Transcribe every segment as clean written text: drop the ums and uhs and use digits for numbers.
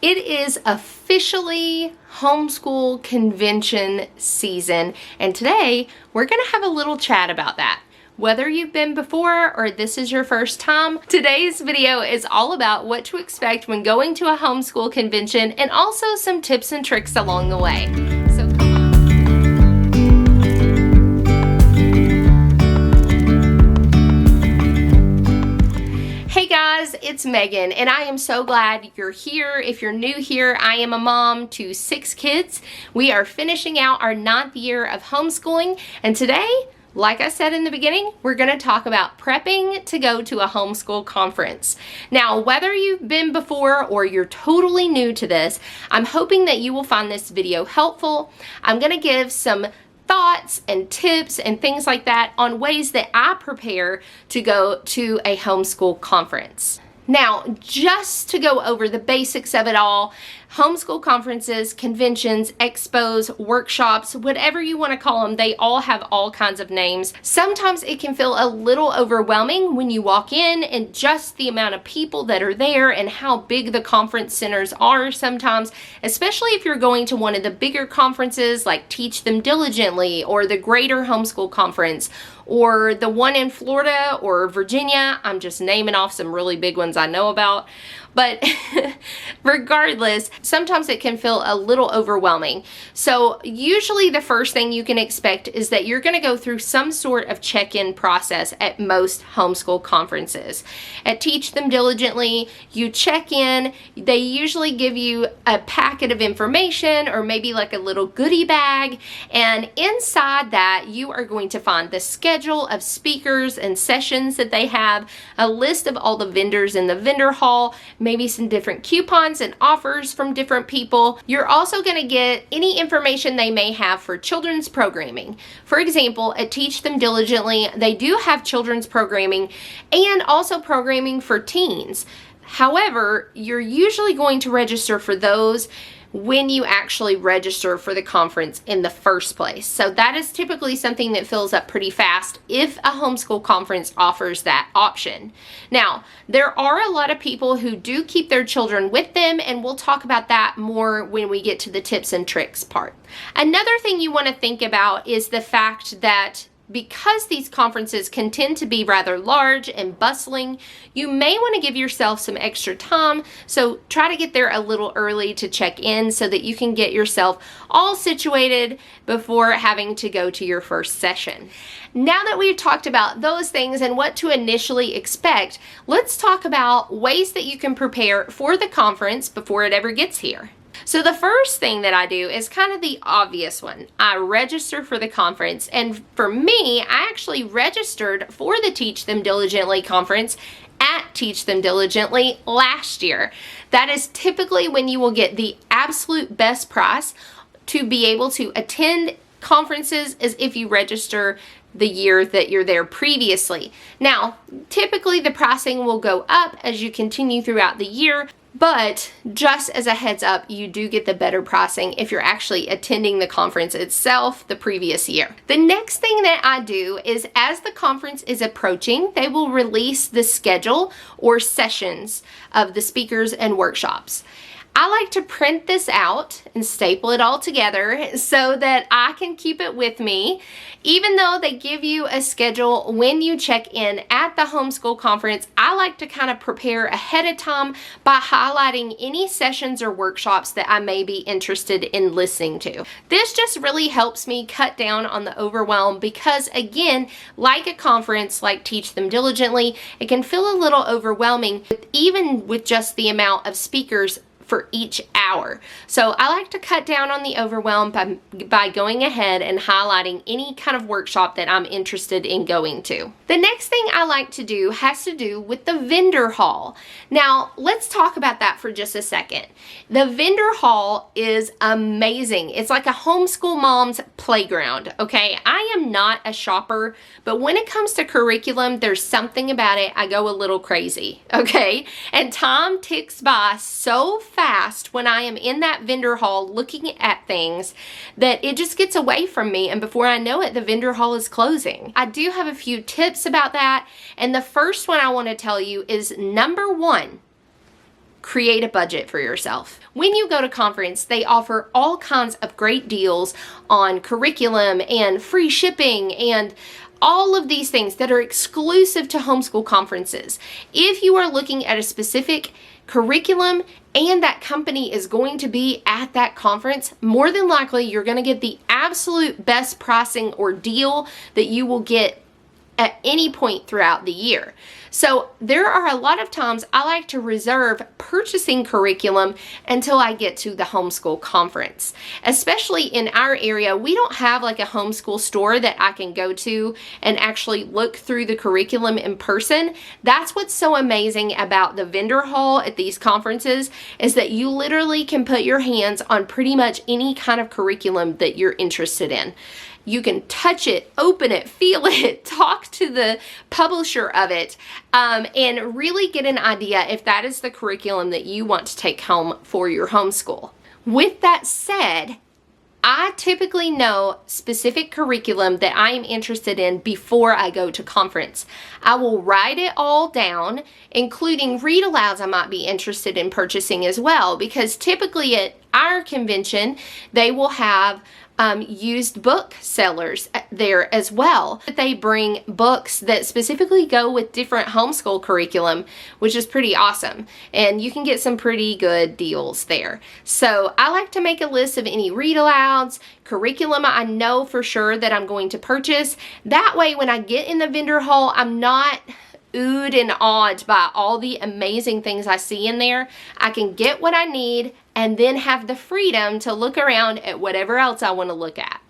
It is officially homeschool convention season, and today we're going to have a little chat about that. Whether you've been before or this is your first time, today's video is all about what to expect when going to a homeschool convention and also some tips and tricks along the way. So come on. Hey guys, it's Megan and I am so glad you're here. If you're new here, I am a mom to 6 kids. We are finishing out our 9th year of homeschooling, and today, like I said in the beginning, we're going to talk about prepping to go to a homeschool conference. Now, whether you've been before or you're totally new to this, I'm hoping that you will find this video helpful. I'm going to give some thoughts and tips and things like that on ways that I prepare to go to a homeschool conference. Now, just to go over the basics of it all, homeschool conferences, conventions, expos, workshops, whatever you want to call them, they all have all kinds of names. Sometimes it can feel a little overwhelming when you walk in and just the amount of people that are there and how big the conference centers are sometimes, especially if you're going to one of the bigger conferences like Teach Them Diligently or the Greater Homeschool Conference or the one in Florida or Virginia. I'm just naming off some really big ones I know about. But regardless, sometimes it can feel a little overwhelming. So usually the first thing you can expect is that you're going to go through some sort of check-in process at most homeschool conferences. At Teach Them Diligently, you check in. They usually give you a packet of information or maybe like a little goodie bag. And inside that, you are going to find the schedule of speakers and sessions that they have, a list of all the vendors in the vendor hall, maybe some different coupons and offers from different people. You're also going to get any information they may have for children's programming. For example, at Teach Them Diligently, they do have children's programming and also programming for teens. However, you're usually going to register for those when you actually register for the conference in the first place. So that is typically something that fills up pretty fast if a homeschool conference offers that option. Now, there are a lot of people who do keep their children with them, and we'll talk about that more when we get to the tips and tricks part. Another thing you want to think about is the fact that because these conferences can tend to be rather large and bustling, you may want to give yourself some extra time. So try to get there a little early to check in so that you can get yourself all situated before having to go to your first session. Now that we've talked about those things and what to initially expect, let's talk about ways that you can prepare for the conference before it ever gets here. So the first thing that I do is kind of the obvious one. I register for the conference, and for me, I actually registered for the Teach Them Diligently conference at Teach Them Diligently last year. That is typically when you will get the absolute best price to be able to attend conferences as if you register the year that you're there previously. Now, typically the pricing will go up as you continue throughout the year, but just as a heads up, you do get the better pricing if you're actually attending the conference itself the previous year. The next thing that I do is as the conference is approaching, they will release the schedule or sessions of the speakers and workshops. I like to print this out and staple it all together so that I can keep it with me. Even though they give you a schedule when you check in at the homeschool conference, I like to kind of prepare ahead of time by highlighting any sessions or workshops that I may be interested in listening to. This just really helps me cut down on the overwhelm because, again, like a conference like Teach Them Diligently, it can feel a little overwhelming even with just the amount of speakers for each hour. So I like to cut down on the overwhelm by going ahead and highlighting any kind of workshop that I'm interested in going to. The next thing I like to do has to do with the vendor hall. Now, let's talk about that for just a second. The vendor hall is amazing. It's like a homeschool mom's playground, okay? I am not a shopper, but when it comes to curriculum, there's something about it I go a little crazy, okay? And time ticks by so fast when I am in that vendor hall looking at things that it just gets away from me, and before I know it, the vendor hall is closing. I do have a few tips about that, and the first one I want to tell you is number one, create a budget for yourself. When you go to conference, they offer all kinds of great deals on curriculum and free shipping and all of these things that are exclusive to homeschool conferences. If you are looking at a specific curriculum and that company is going to be at that conference, more than likely you're going to get the absolute best pricing or deal that you will get at any point throughout the year. So there are a lot of times I like to reserve purchasing curriculum until I get to the homeschool conference. Especially in our area, we don't have like a homeschool store that I can go to and actually look through the curriculum in person. That's what's so amazing about the vendor hall at these conferences, is that you literally can put your hands on pretty much any kind of curriculum that you're interested in. You can touch it, open it, feel it, talk to the publisher of it, and really get an idea if that is the curriculum that you want to take home for your homeschool. With that said, I typically know specific curriculum that I am interested in before I go to conference. I will write it all down, including read-alouds I might be interested in purchasing as well, because typically at our convention, they will have used book sellers there as well. They bring books that specifically go with different homeschool curriculum, which is pretty awesome. And you can get some pretty good deals there. So I like to make a list of any read-alouds, curriculum I know for sure that I'm going to purchase. That way when I get in the vendor hall, I'm not oohed and awed by all the amazing things I see in there. I can get what I need and then have the freedom to look around at whatever else I want to look at.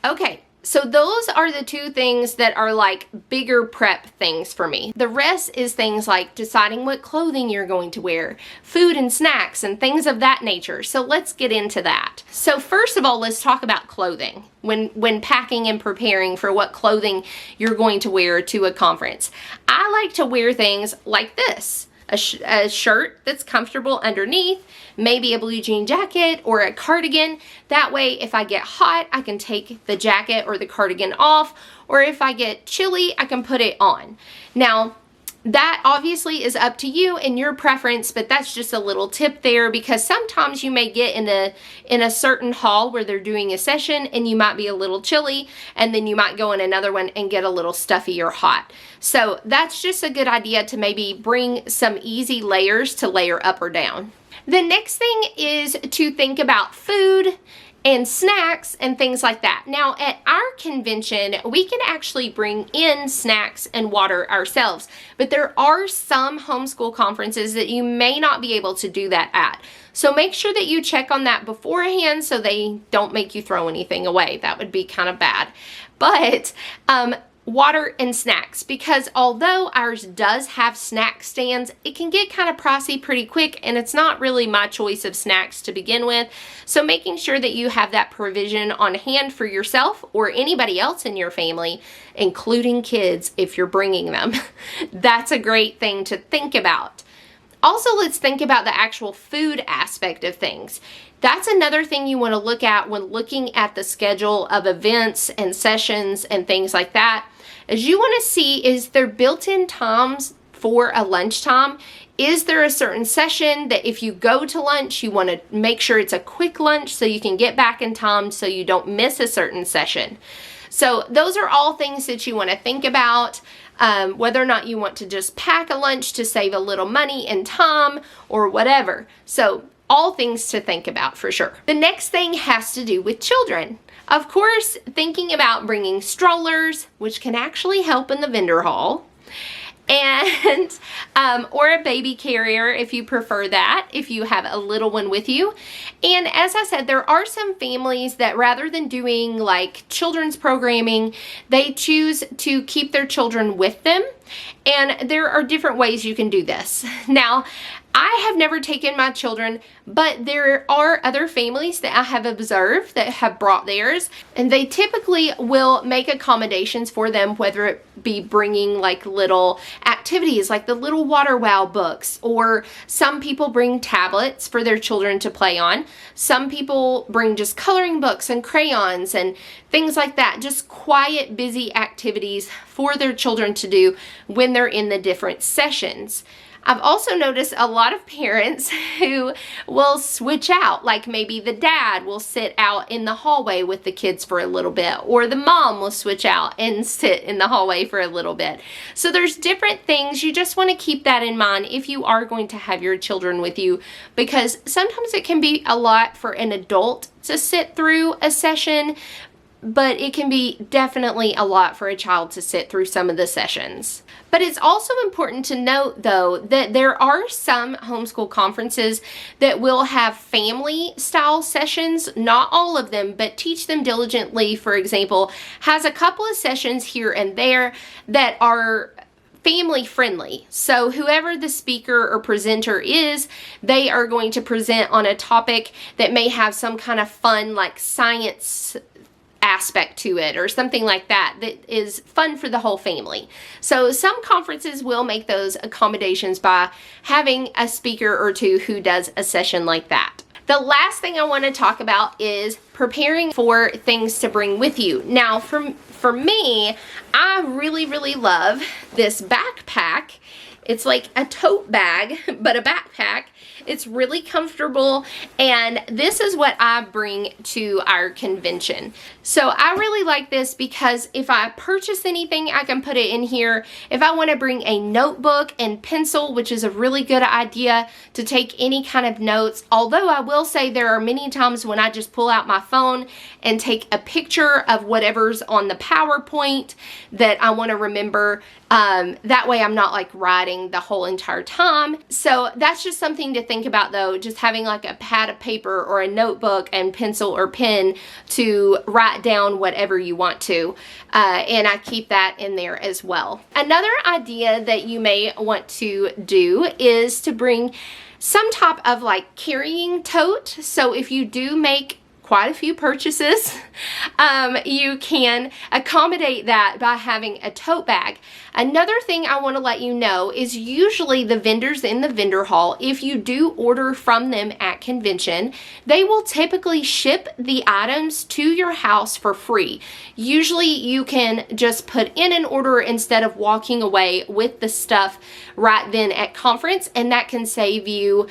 Okay, so those are the two things that are like bigger prep things for me. The rest is things like deciding what clothing you're going to wear, food and snacks and things of that nature. So let's get into that. So first of all, let's talk about clothing. When packing and preparing for what clothing you're going to wear to a conference. I like to wear things like this. A shirt that's comfortable underneath, maybe a blue jean jacket or a cardigan. That way, if I get hot, I can take the jacket or the cardigan off, or if I get chilly, I can put it on. Now, that obviously is up to you and your preference, but that's just a little tip there, because sometimes you may get in a certain hall where they're doing a session and you might be a little chilly, and then you might go in another one and get a little stuffy or hot. So that's just a good idea to maybe bring some easy layers to layer up or down. The next thing is to think about food and snacks and things like that. Now at our convention, we can actually bring in snacks and water ourselves, but there are some homeschool conferences that you may not be able to do that at. So make sure that you check on that beforehand so they don't make you throw anything away. That would be kind of bad. But water and snacks, because although ours does have snack stands, it can get kind of pricey pretty quick, and it's not really my choice of snacks to begin with. So making sure that you have that provision on hand for yourself or anybody else in your family, including kids if you're bringing them, that's a great thing to think about. Also, let's think about the actual food aspect of things. That's another thing you want to look at when looking at the schedule of events and sessions and things like that. As you want to see, is there built-in times for a lunchtime? Is there a certain session that if you go to lunch, you want to make sure it's a quick lunch so you can get back in time so you don't miss a certain session? So those are all things that you want to think about, whether or not you want to just pack a lunch to save a little money and time or whatever. So all things to think about for sure. The next thing has to do with children. Of course, thinking about bringing strollers, which can actually help in the vendor hall, and or a baby carrier if you prefer that, if you have a little one with you. And as I said, there are some families that rather than doing like children's programming, they choose to keep their children with them. And there are different ways you can do this. Now, I have never taken my children, but there are other families that I have observed that have brought theirs, and they typically will make accommodations for them, whether it be bringing like little activities like the little Water Wow books, or some people bring tablets for their children to play on. Some people bring just coloring books and crayons and things like that, just quiet, busy activities for their children to do when they're in the different sessions. I've also noticed a lot of parents who will switch out, like maybe the dad will sit out in the hallway with the kids for a little bit, or the mom will switch out and sit in the hallway for a little bit. So there's different things. You just want to keep that in mind if you are going to have your children with you, because sometimes it can be a lot for an adult to sit through a session, but it can be definitely a lot for a child to sit through some of the sessions. But it's also important to note, though, that there are some homeschool conferences that will have family style sessions. Not all of them, but Teach Them Diligently, for example, has a couple of sessions here and there that are family friendly. So whoever the speaker or presenter is, they are going to present on a topic that may have some kind of fun, like science aspect to it or something like that is fun for the whole family. So some conferences will make those accommodations by having a speaker or two who does a session like that. The last thing I want to talk about is preparing for things to bring with you. Now, for me, I really love this backpack. It's like a tote bag, but a backpack. It's really comfortable, and this is what I bring to our convention. So I really like this because if I purchase anything, I can put it in here. If I want to bring a notebook and pencil, which is a really good idea to take any kind of notes, although I will say there are many times when I just pull out my phone and take a picture of whatever's on the PowerPoint that I want to remember. That way I'm not like writing the whole entire time. So that's just something to think about, though, just having like a pad of paper or a notebook and pencil or pen to write down whatever you want to. And I keep that in there as well. Another idea that you may want to do is to bring some type of like carrying tote. So if you do make quite a few purchases, you can accommodate that by having a tote bag. Another thing I want to let you know is usually the vendors in the vendor hall, if you do order from them at convention, they will typically ship the items to your house for free. Usually you can just put in an order instead of walking away with the stuff right then at conference, and that can save you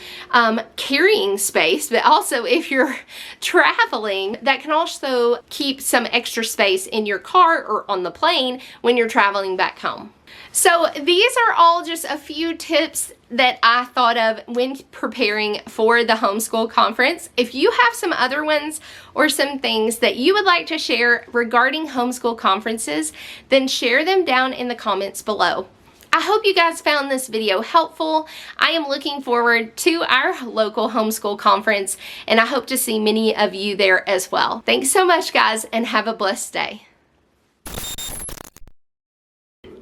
carrying space, but also if you're traveling, that can also keep some extra space in your car or on the plane when you're traveling back home. So these are all just a few tips that I thought of when preparing for the homeschool conference. If you have some other ones or some things that you would like to share regarding homeschool conferences, then share them down in the comments below. I hope you guys found this video helpful. I am looking forward to our local homeschool conference, and I hope to see many of you there as well. Thanks so much, guys, and have a blessed day.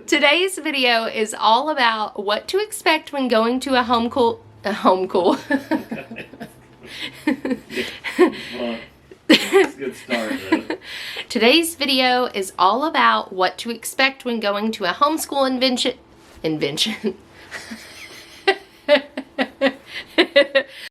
Today's video is all about what to expect when going to a homeschool. Well, it's a good start, though. Today's video is all about what to expect when going to a homeschool invention.